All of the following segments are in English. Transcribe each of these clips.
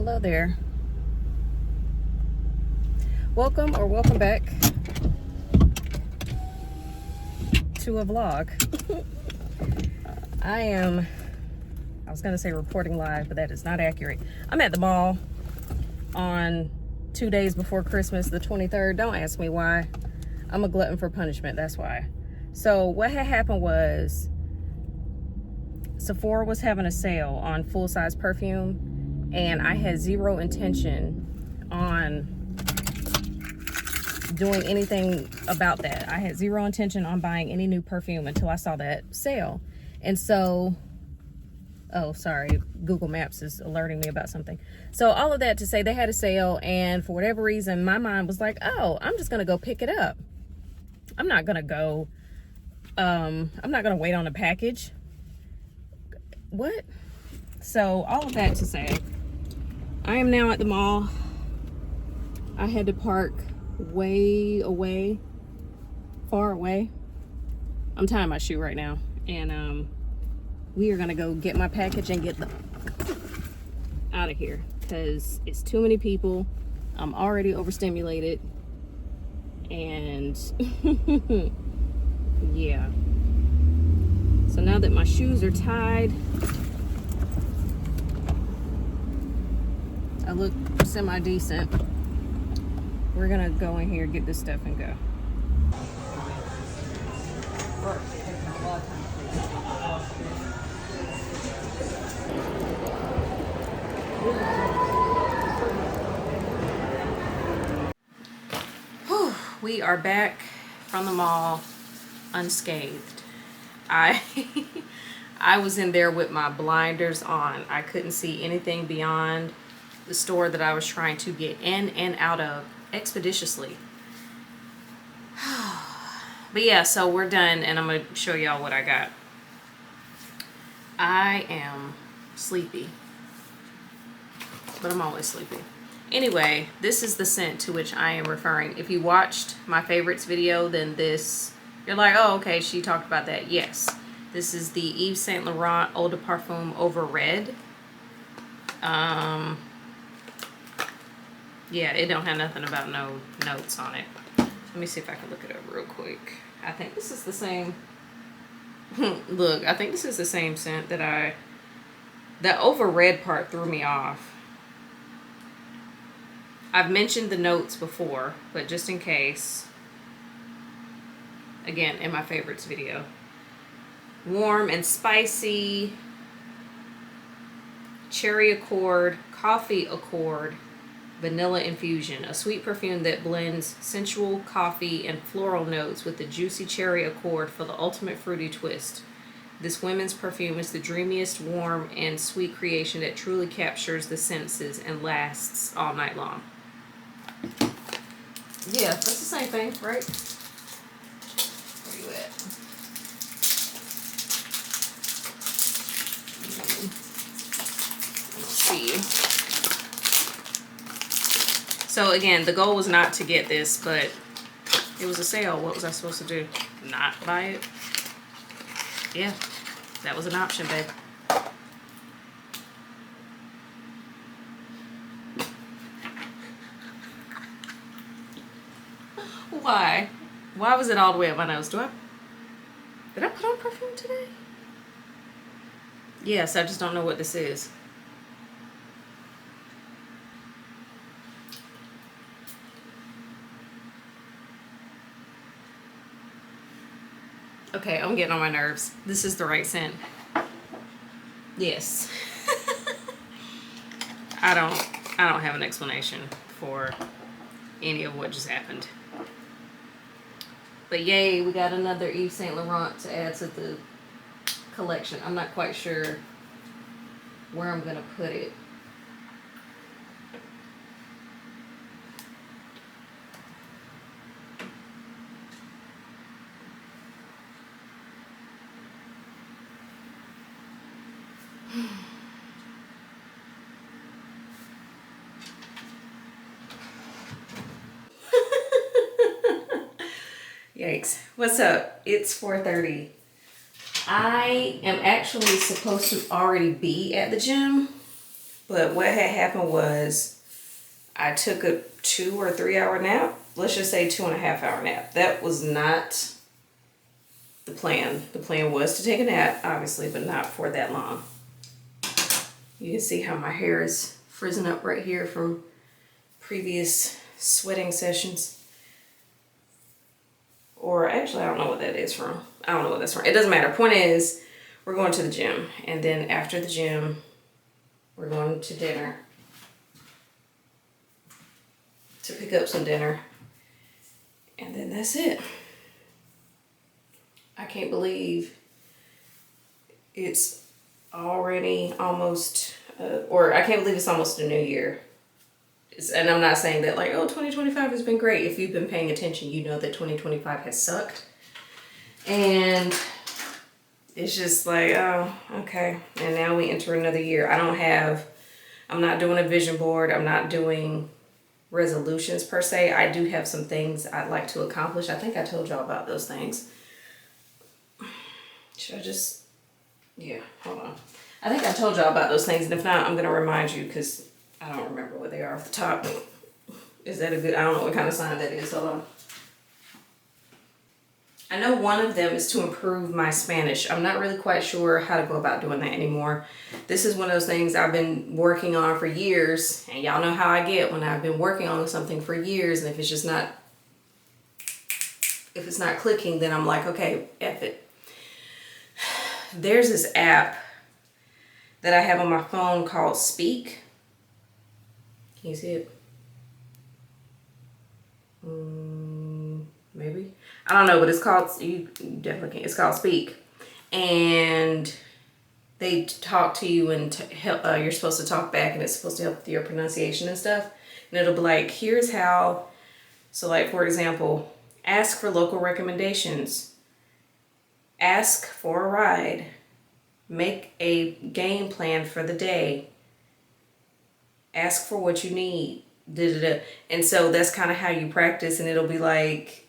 Hello there. Welcome or welcome back to a vlog. I was gonna say reporting live, but that is not accurate. I'm at the mall on 2 days before Christmas, the 23rd. Don't ask me why. I'm a glutton for punishment, that's why. So what had happened was Sephora was having a sale on full-size perfume, and I had zero intention on doing anything about that. I had zero intention on buying any new perfume until I saw that sale. And so, oh, sorry, Google Maps is alerting me about something. So all of that to say they had a sale, and for whatever reason, my mind was like, oh, I'm just gonna go pick it up. I'm not gonna wait on a package. What? So all of that to say, I am now at the mall. I had to park way away, far away. I'm tying my shoe right now, and we are gonna go get my package and get out of here because it's too many people. I'm already overstimulated, and yeah. So now that my shoes are tied, I look semi-decent. We're gonna go in here, get this stuff, and go. Whew, we are back from the mall unscathed. I was in there with my blinders on. I couldn't see anything beyond the store that I was trying to get in and out of expeditiously. But yeah, so we're done, and I'm gonna show y'all what I got. I am sleepy, but I'm always sleepy. Anyway, this is the scent to which I am referring. If you watched my favorites video, then you're like, oh, okay, she talked about that. Yes, this is the Yves Saint Laurent Eau de Parfum Over Red. Yeah, it don't have nothing about no notes on it. Let me see if I can look it up real quick. I think this is the same. Look, I think this is the same scent that the over red part threw me off. I've mentioned the notes before, but just in case, again, in my favorites video. Warm and spicy, cherry accord, coffee accord, vanilla infusion, a sweet perfume that blends sensual coffee and floral notes with the juicy cherry accord for the ultimate fruity twist. This women's perfume is the dreamiest, warm, and sweet creation that truly captures the senses and lasts all night long. Yeah, that's the same thing, right? Where you at? Let's see. So again, the goal was not to get this, but it was a sale. What was I supposed to do? Not buy it? Yeah, that was an option, babe. Why? Why was it all the way up my nose? Did I put on perfume today? Yes, I just don't know what this is. Okay, I'm getting on my nerves. This is the right scent. Yes. I don't have an explanation for any of what just happened. But yay, we got another Yves Saint Laurent to add to the collection. I'm not quite sure where I'm gonna put it. Yikes. What's up? It's 4:30. I am actually supposed to already be at the gym, But what had happened was I took a 2 or 3 hour nap. Let's just say 2.5 hour nap. That was not the plan. The plan was to take a nap, obviously, but not for that long. You can see how my hair is frizzing up right here from previous sweating sessions. Or actually, I don't know what that is from. I don't know what that's from. It doesn't matter. Point is, we're going to the gym. And then after the gym, we're going to dinner. To pick up some dinner. And then that's it. I can't believe it's already almost, or I can't believe it's almost a new year. And I'm not saying that like, oh, 2025 has been great. If you've been paying attention, you know that 2025 has sucked. And it's just like, oh, okay. And now we enter another year. I'm not doing a vision board. I'm not doing resolutions per se. I do have some things I'd like to accomplish. I think I told y'all about those things. Should I just, yeah, hold on. I think I told y'all about those things. And if not, I'm going to remind you because I don't remember what they are off the top. Is that a good, I don't know what kind of sign that is. Hold on. I know one of them is to improve my Spanish. I'm not really quite sure how to go about doing that anymore. This is one of those things I've been working on for years. And y'all know how I get when I've been working on something for years. And if it's not clicking, then I'm like, okay, F it. There's this app that I have on my phone called Speak. Can you see it? Maybe. I don't know, but it's called, you definitely can. It's called Speak. And they talk to you and help, you're supposed to talk back and it's supposed to help with your pronunciation and stuff. And it'll be like, here's how. So like, for example, ask for local recommendations. Ask for a ride. Make a game plan for the day. Ask for what you need. And so that's kind of how you practice. And it'll be like,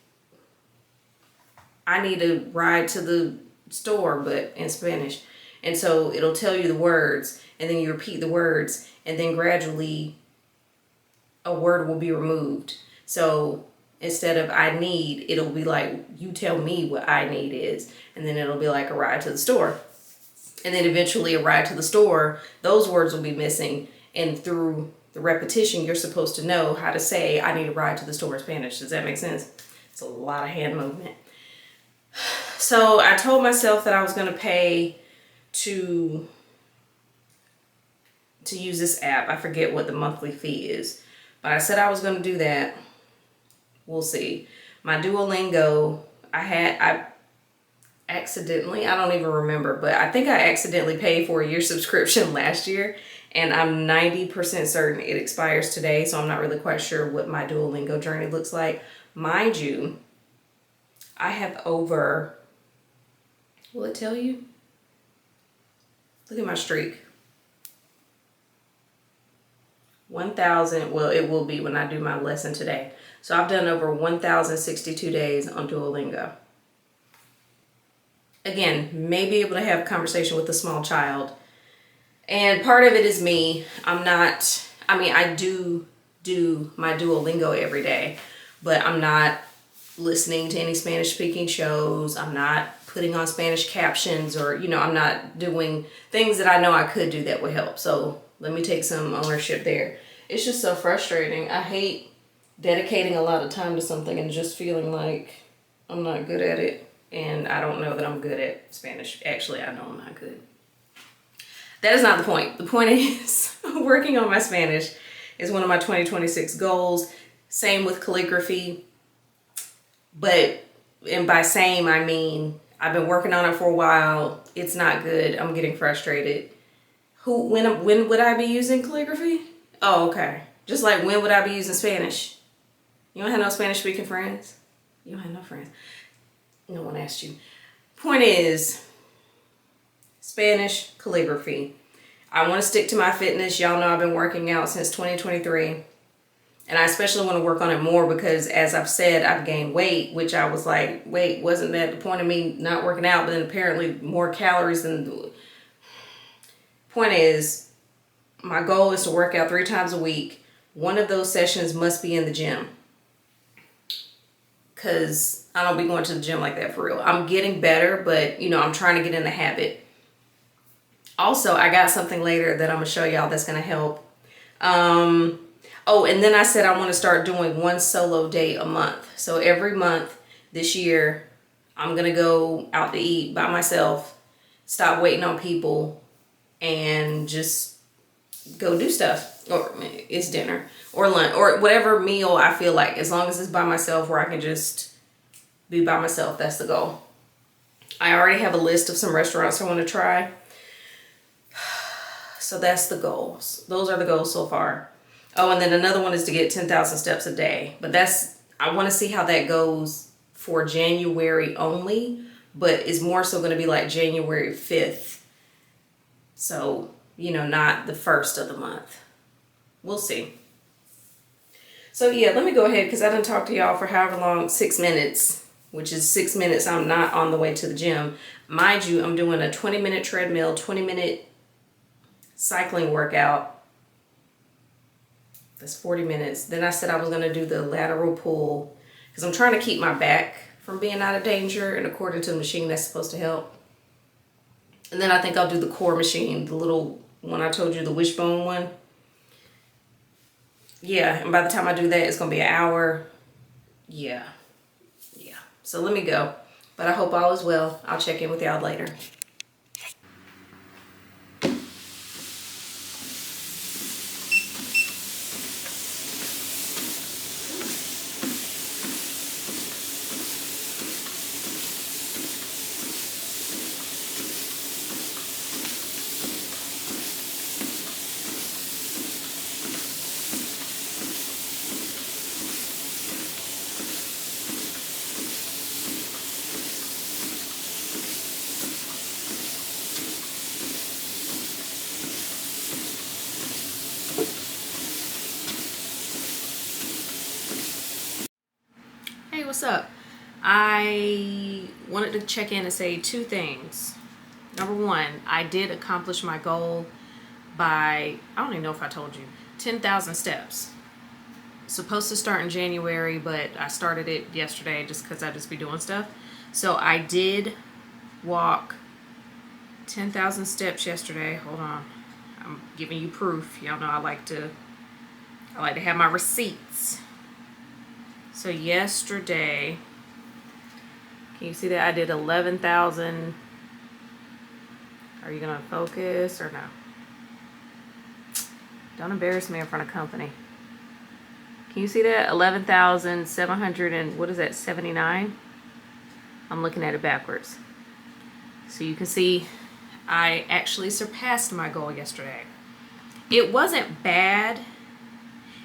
I need a ride to the store, but in Spanish. And so it'll tell you the words. And then you repeat the words. And then gradually a word will be removed. So instead of I need, it'll be like, you tell me what I need is. And then it'll be like a ride to the store. And then eventually a ride to the store, those words will be missing. And through the repetition, you're supposed to know how to say, I need a ride to the store in Spanish. Does that make sense? It's a lot of hand movement. So I told myself that I was going to pay to use this app. I forget what the monthly fee is. But I said I was going to do that. We'll see. My Duolingo, I accidentally, I don't even remember, but I think I accidentally paid for a year subscription last year. And I'm 90% certain it expires today. So I'm not really quite sure what my Duolingo journey looks like. Mind you, I have over, will it tell you? Look at my streak. 1,000, well, it will be when I do my lesson today. So I've done over 1,062 days on Duolingo. Again, may be able to have a conversation with a small child. And part of it is me. I do my Duolingo every day, but I'm not listening to any Spanish speaking shows. I'm not putting on Spanish captions or, I'm not doing things that I know I could do that would help. So let me take some ownership there. It's just so frustrating. I hate dedicating a lot of time to something and just feeling like I'm not good at it. And I don't know that I'm good at Spanish. Actually, I know I'm not good. That is not the point. The point is working on my Spanish is one of my 2026 goals. Same with calligraphy. And by same, I mean, I've been working on it for a while. It's not good. I'm getting frustrated. When would I be using calligraphy? Oh, okay. Just like when would I be using Spanish? You don't have no Spanish speaking friends? You don't have no friends. No one asked you. Point is, Spanish, calligraphy. I want to stick to my fitness. Y'all know I've been working out since 2023. And I especially want to work on it more because, as I've said, I've gained weight, which I was like, wait, wasn't that the point of me not working out? But then apparently more calories than... Point is, my goal is to work out 3 times a week. One of those sessions must be in the gym, because I don't be going to the gym like that for real. I'm getting better, but you know, I'm trying to get in the habit. Also, I got something later that I'm gonna show y'all that's gonna help. Oh, and then I said I want to start doing 1 solo day a month. So every month this year, I'm gonna go out to eat by myself, stop waiting on people, and just go do stuff. Or it's dinner or lunch or whatever meal I feel like, as long as it's by myself where I can just be by myself. That's the goal. I already have a list of some restaurants I want to try. So that's the goals. Those are the goals so far. Oh, and then another one is to get 10,000 steps a day. But I want to see how that goes for January only. But it's more so going to be like January 5th. So, you know, not the 1st of the month. We'll see. So yeah, let me go ahead, because I done talked to y'all for however long, 6 minutes, which is 6 minutes I'm not on the way to the gym. Mind you, I'm doing a 20-minute treadmill, 20-minute cycling workout. That's 40 minutes. Then I said I was going to do the lateral pull, because I'm trying to keep my back from being out of danger, and according to the machine, that's supposed to help. And then I think I'll do the core machine, the little one I told you, the wishbone one. Yeah, and by the time I do that, it's going to be an hour. Yeah. So let me go. But I hope all is well. I'll check in with y'all later. Hey, what's up? I wanted to check in and say 2 things. Number 1, I did accomplish my goal by, I don't even know if I told you, 10,000 steps. Supposed to start in January, but I started it yesterday just because I just be doing stuff. So I did walk 10,000 steps yesterday. Hold on. I'm giving you proof. Y'all know I like to have my receipts. So yesterday, can you see that I did 11,000? Are you gonna focus or no? Don't embarrass me in front of company. Can you see that? 11,700 and what is that, 79? I'm looking at it backwards. So you can see I actually surpassed my goal yesterday. It wasn't bad.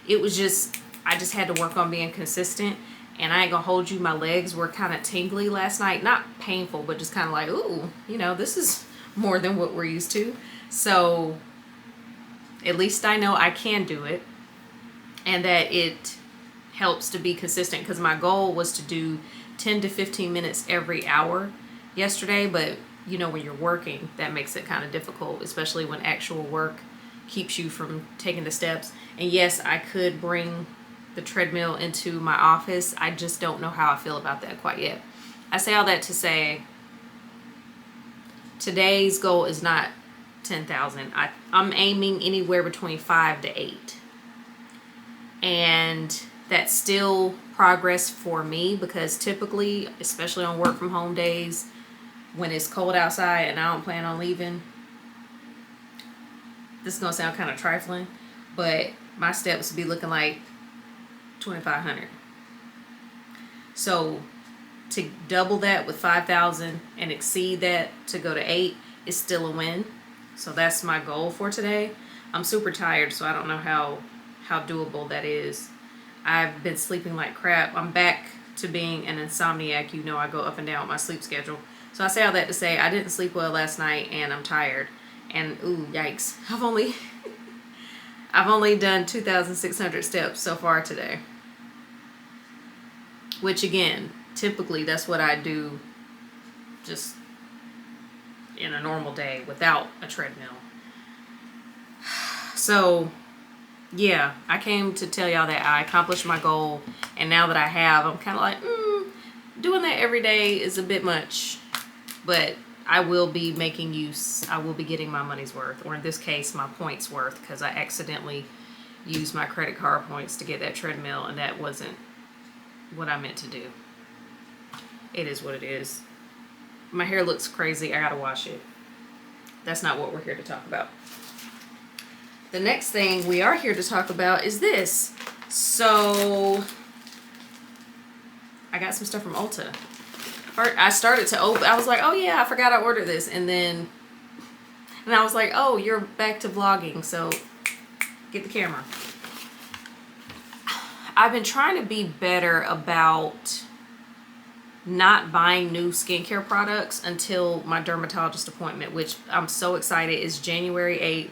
It was just, I just had to work on being consistent. And I ain't gonna hold you, my legs were kind of tingly last night. Not painful, but just kind of like, ooh, you know, this is more than what we're used to. So at least I know I can do it. And that it helps to be consistent, because my goal was to do 10 to 15 minutes every hour yesterday. But you know, when you're working, that makes it kind of difficult, especially when actual work keeps you from taking the steps. And yes, I could bring the treadmill into my office. I just don't know how I feel about that quite yet. I say all that to say today's goal is not 10,000. I'm aiming anywhere between 5 to 8. And that's still progress for me, because typically, especially on work from home days, when it's cold outside and I don't plan on leaving, this is going to sound kind of trifling, but my steps would be looking like 2,500. So to double that with 5,000 and exceed that to go to 8 is still a win. So that's my goal for today. I'm super tired, so I don't know how doable that is. I've been sleeping like crap. I'm back to being an insomniac. You know, I go up and down with my sleep schedule. So I say all that to say I didn't sleep well last night and I'm tired. And ooh, yikes. I've only done 2,600 steps so far today. Which again, typically that's what I do just in a normal day without a treadmill. So yeah, I came to tell y'all that I accomplished my goal, and now that I have, I'm kind of like, doing that every day is a bit much, but I will be making use. I will be getting my money's worth, or in this case, my points worth, because I accidentally used my credit card points to get that treadmill, and that wasn't what I meant to do. It is what it is. My hair looks crazy. I gotta wash it. That's not what we're here to talk about. The next thing we are here to talk about is this. So I got some stuff from Ulta. I started to open. I was like, oh yeah, I forgot I ordered this, and I was like, oh, you're back to vlogging, so get the camera. I've been trying to be better about not buying new skincare products until my dermatologist appointment, which I'm so excited is January 8th.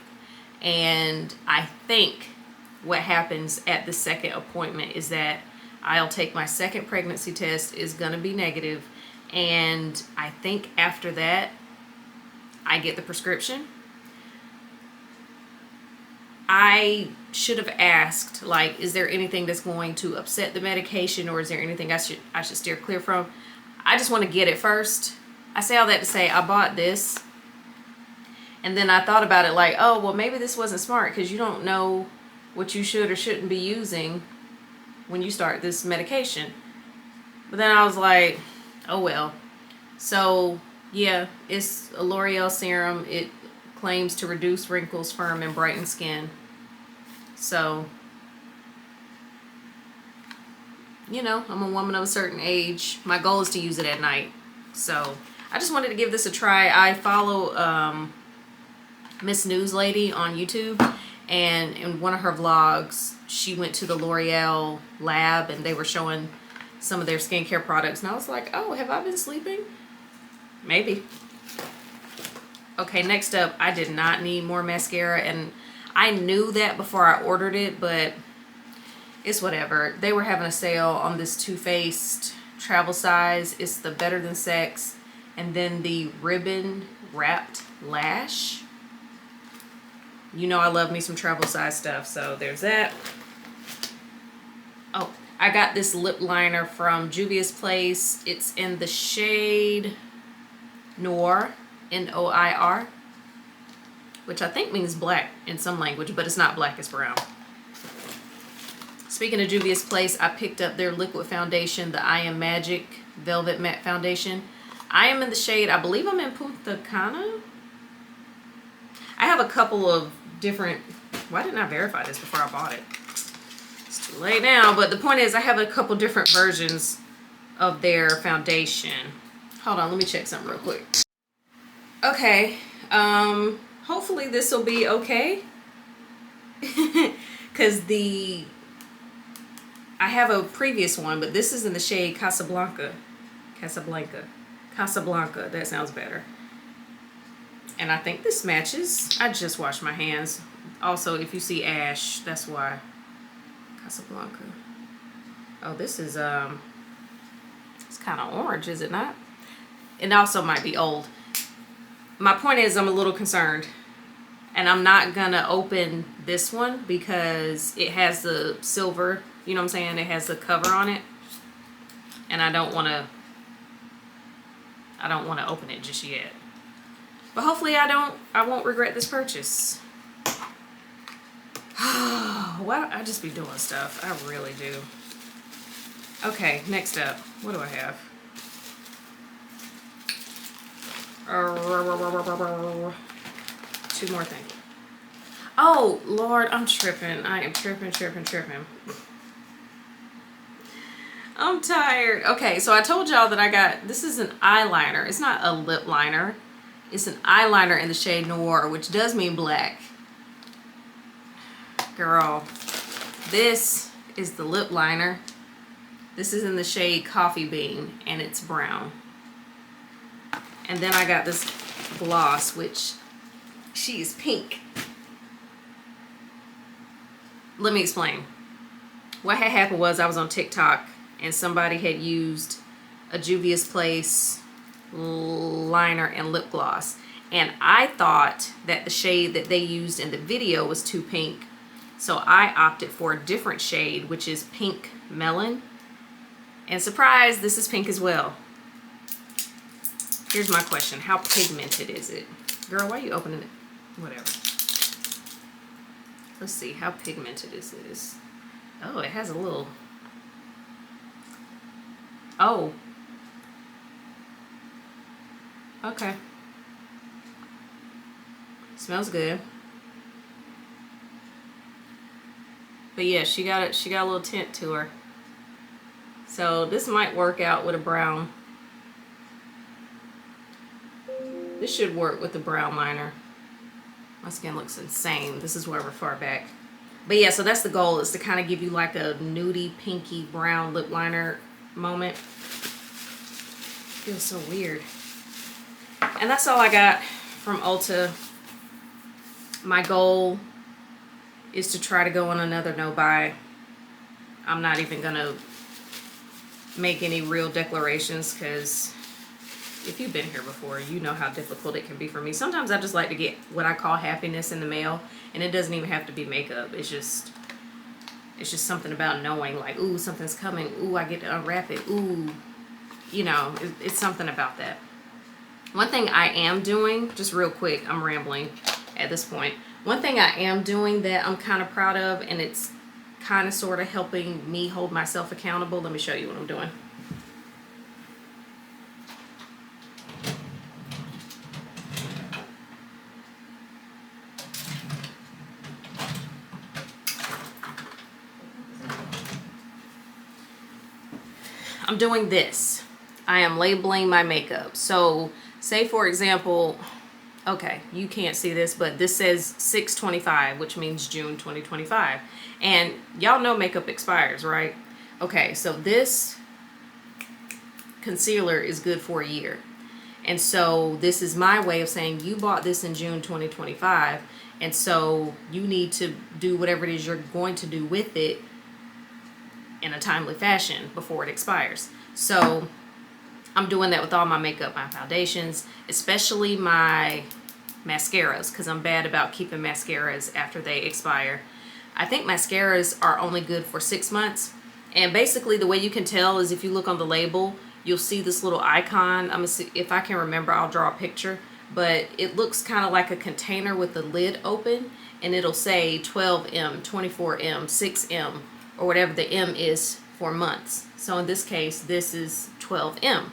And I think what happens at the second appointment is that I'll take my second pregnancy test, is going to be negative, and I think after that I get the prescription. I should have asked, like, is there anything that's going to upset the medication, or is there anything I should steer clear from? I just want to get it first. I say all that to say I bought this, and then I thought about it like, oh, well, maybe this wasn't smart, because you don't know what you should or shouldn't be using when you start this medication. But then I was like, oh well. So yeah, it's a L'Oreal serum. It claims to reduce wrinkles, firm, and brighten skin. So, you know, I'm a woman of a certain age. My goal is to use it at night. So I just wanted to give this a try. I follow Miss News Lady on YouTube, and in one of her vlogs she went to the L'Oreal lab and they were showing some of their skincare products, and I was like, oh, have I been sleeping? Maybe. Okay, next up, I did not need more mascara, and I knew that before I ordered it, but it's whatever. They were having a sale on this Too Faced travel size. It's the Better Than Sex, and then the ribbon wrapped lash. You know I love me some travel size stuff, so there's that. Oh, I got this lip liner from Juvia's Place. It's in the shade Noir, N-O-I-R, which I think means black in some language, but it's not black, it's brown. Speaking of Juvia's Place, I picked up their liquid foundation, the I Am Magic Velvet Matte Foundation. I am in the shade, I believe I'm in Punta Cana. I have a couple of different, why didn't I verify this before I bought it? It's too late now, but the point is I have a couple different versions of their foundation. Hold on, let me check something real quick. Okay, hopefully this will be okay. Because I have a previous one, but this is in the shade Casablanca, that sounds better. And I think this matches. I just washed my hands. Also, if you see ash, that's why. Casablanca. Oh, this is, it's kind of orange, is it not? It also might be old. My point is, I'm a little concerned. And I'm not gonna open this one because it has the silver, you know what I'm saying? It has the cover on it. And I don't wanna open it just yet. But hopefully I won't regret this purchase. Well, I just be doing stuff. I really do. Okay, next up. What do I have? Two more things. Oh, Lord, I'm tripping. I am tripping. I'm tired. Okay, so I told y'all that I got, this is an eyeliner. It's not a lip liner. It's an eyeliner in the shade Noir, which does mean black. Girl, this is the lip liner. This is in the shade Coffee Bean, and it's brown. And then I got this gloss, which she is pink. Let me explain. What had happened was I was on TikTok, and somebody had used a Juvia's Place liner and lip gloss, And I thought that the shade that they used in the video was too pink. So I opted for a different shade, which is Pink Melon. And surprise, this is pink as well. Here's my question. How pigmented is it? Girl, why are you opening it? Whatever. Let's see. How pigmented is this? Oh, it has a little... Oh. Okay. Smells good. But yeah, she got a little tint to her. So this might work out with a brown. This should work with the brown liner. My skin looks insane. This is where we're far back. But yeah, so that's the goal, is to kind of give you like a nudie, pinky, brown lip liner moment. Feels so weird. And that's all I got from Ulta. My goal is to try to go on another no buy. I'm not even gonna make any real declarations, because if you've been here before, you know how difficult it can be for me. Sometimes I just like to get what I call happiness in the mail, and it doesn't even have to be makeup. It's just something about knowing, like, ooh, something's coming. Ooh, I get to unwrap it. Ooh, you know, it's something about that. One thing I am doing, just real quick, I'm rambling at this point. One thing I am doing that I'm kind of proud of, and it's kind of sort of helping me hold myself accountable. Let me show you what I'm doing. I'm doing this. I am labeling my makeup. So say for example, okay, you can't see this, but this says 6/25, which means June 2025. And y'all know makeup expires, right? Okay, so this concealer is good for a year. And so this is my way of saying, you bought this in June 2025, and so you need to do whatever it is you're going to do with it in a timely fashion before it expires. So I'm doing that with all my makeup, my foundations, especially my mascaras, because I'm bad about keeping mascaras after they expire. I think mascaras are only good for 6 months. And basically the way you can tell is if you look on the label, you'll see this little icon. I'm gonna see if I can remember, I'll draw a picture, but it looks kind of like a container with the lid open, and it'll say 12M, 24M, 6M, or whatever the M is for months. So in this case, this is 12M.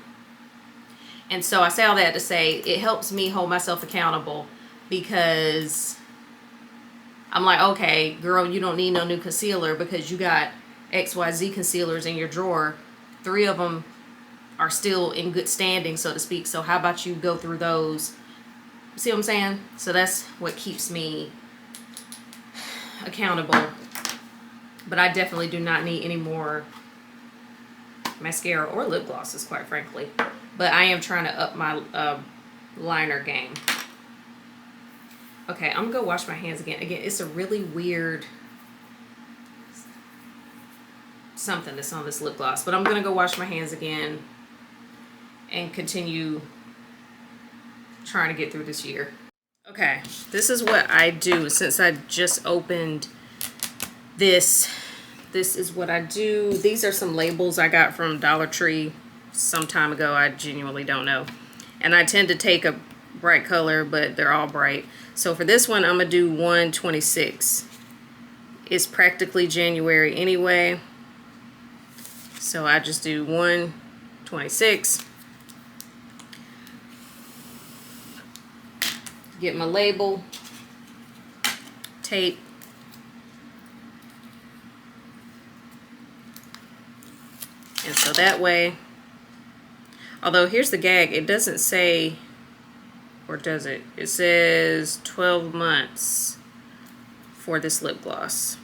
And so I say all that to say it helps me hold myself accountable, because I'm like, okay, girl, you don't need no new concealer because you got XYZ concealers in your drawer. 3 of them are still in good standing, so to speak. So how about you go through those? See what I'm saying? So that's what keeps me accountable. But I definitely do not need any more mascara or lip glosses, quite frankly. But I am trying to up my liner game. Okay, I'm gonna go wash my hands again. Again, it's a really weird something that's on this lip gloss. But I'm gonna go wash my hands again and continue trying to get through this year. Okay, this is what I do since I just opened this. This is what I do. These are some labels I got from Dollar Tree some time ago. I genuinely don't know. And I tend to take a bright color, but they're all bright. So for this one, I'm gonna do 126. It's practically January anyway. So I just do 126. Get my label, tape, and so that way, although here's the gag, it doesn't say, or does it? It says 12 months for this lip gloss.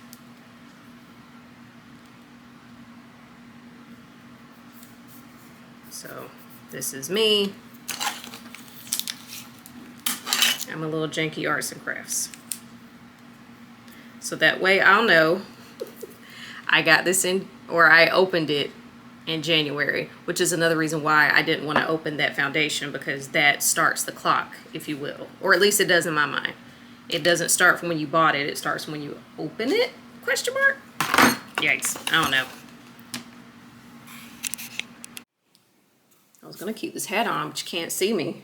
So this is me. I'm a little janky arts and crafts. So that way I'll know I got this in, or I opened it in January, which is another reason why I didn't want to open that foundation, because that starts the clock, if you will. Or at least it does in my mind. It doesn't start from when you bought it. It starts when you open it? Question mark? Yikes. I don't know. I was going to keep this hat on, but you can't see me.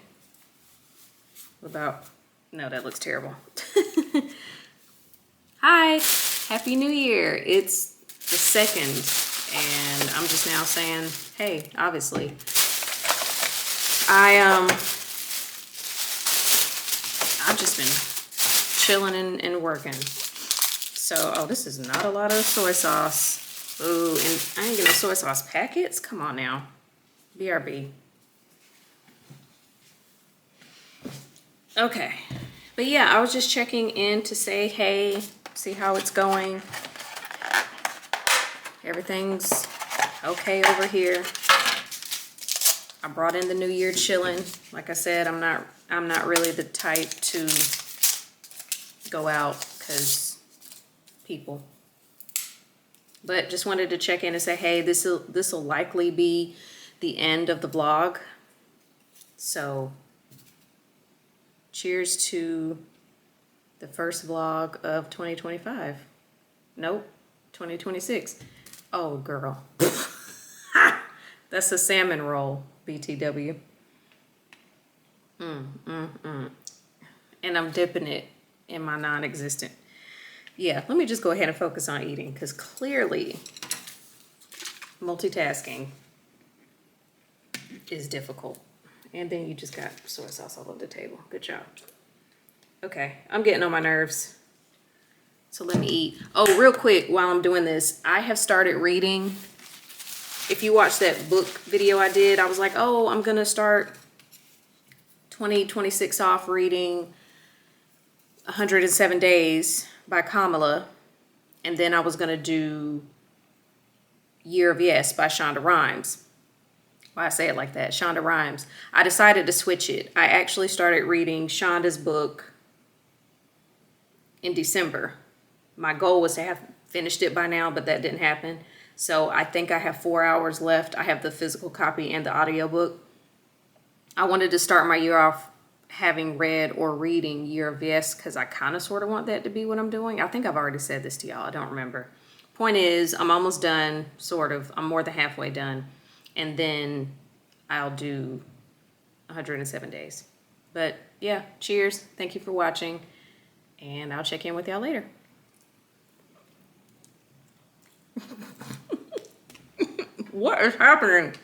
What about... No, that looks terrible. Hi. Happy New Year. It's the 2nd. And I'm just now saying, hey, obviously. I've just been chilling and working. So, oh, this is not a lot of soy sauce. Ooh, and I ain't getting soy sauce packets. Come on now. BRB. Okay. But yeah, I was just checking in to say, hey, see how it's going. Everything's okay over here. I brought in the New Year chilling. Like I said, I'm not really the type to go out because people. But just wanted to check in and say, hey, this will likely be the end of the vlog. So cheers to the first vlog of 2025. Nope, 2026. Oh, girl. That's a salmon roll, BTW. And I'm dipping it in my non-existent. Yeah, let me just go ahead and focus on eating, because clearly multitasking is difficult. And then you just got soy sauce all over the table. Good job. Okay, I'm getting on my nerves. So let me eat. Oh, real quick, while I'm doing this, I have started reading. If you watched that book video I did, I was like, oh, I'm going to start 2026 off reading 107 Days by Kamala. And then I was going to do Year of Yes by Shonda Rhimes. Why I say it like that, Shonda Rhimes. I decided to switch it. I actually started reading Shonda's book in December. My goal was to have finished it by now, but that didn't happen. So I think I have 4 hours left. I have the physical copy and the audiobook. I wanted to start my year off having read or reading Year of Yes, because I kind of sort of want that to be what I'm doing. I think I've already said this to y'all. I don't remember. Point is, I'm almost done, sort of. I'm more than halfway done. And then I'll do 107 days. But yeah, cheers. Thank you for watching. And I'll check in with y'all later. What is happening?